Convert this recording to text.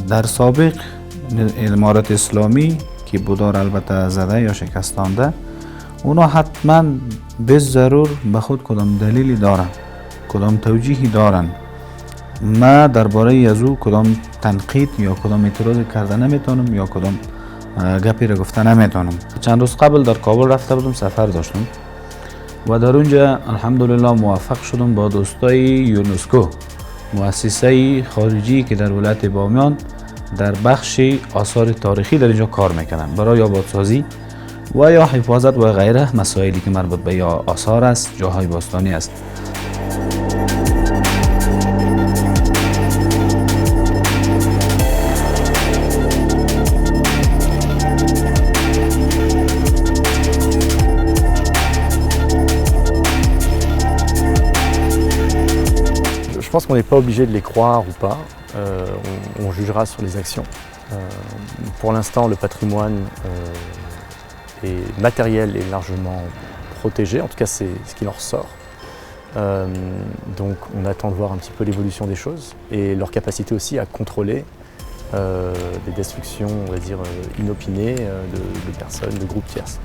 در سابق امارت اسلامی که بودار البته زده یا شکستانده، اونا حتما به ضرور به خود کدام دلیلی دارن، کدام توجیهی دارن. ما درباره از او کدام تنقید یا کدام اعتراض کرده نمیتونم یا کدام گپی را گفته نمیتونم. چند روز قبل در کابل رفته بودم، سفر داشتم و در اونجا الحمدلله موفق شدم با دوستای یونسکو، مؤسسه خارجی که در ولایت بامیان در بخش آثار تاریخی در اینجا کار میکنن برای آبادسازی و یا حفاظت و غیره مسائلی که مربوط به یا آثار است، جاهای باستانی است. Je pense qu'on n'est pas obligé de les croire ou pas, on jugera sur les actions. Pour l'instant, le patrimoine est matériel et largement protégé, en tout cas c'est ce qui en ressort. Donc on attend de voir un petit peu l'évolution des choses et leur capacité aussi à contrôler des destructions, on va dire, inopinées de personnes, de groupes tierces.